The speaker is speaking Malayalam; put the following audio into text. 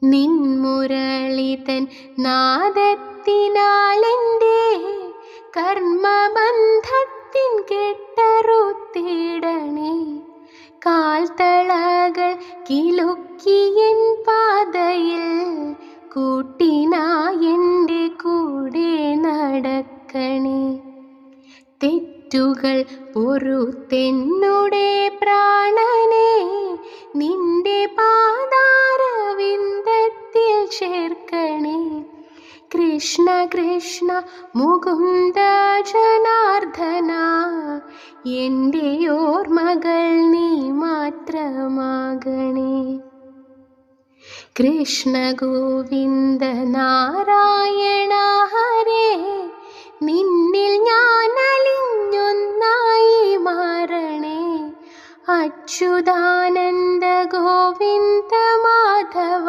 നിൻമുരളിതൻ നാദത്തിനാലെൻ്റെ കർമ്മബന്ധത്തിൻ കെട്ടറുത്തിടണേ. കാൽത്തളകൾ കിലുക്കിയൻ പാതയിൽ കൂട്ടിനായെൻ്റെ കൂടെ നടക്കണേ. തെറ്റുകൾ പൊറുത്തെന്നുടെ പ്രാണനെ നിന്റെ പാദാരവിന്ദത്തിൽ ചേർക്കണേ. കൃഷ്ണ കൃഷ്ണ മുകുന്ദ ജനാർദ്ദന, എൻ്റെ ഓർമ്മകൾ നീ മാത്രമാകണേ. കൃഷ്ണ ഗോവിന്ദ നാരായണ ഹരേ, നിന്നിൽ ഞാൻ അലിഞ്ഞൊന്നായി മാറണേ. അച്യുതാനന്ദ ഗോവിന്ദ മാധവ,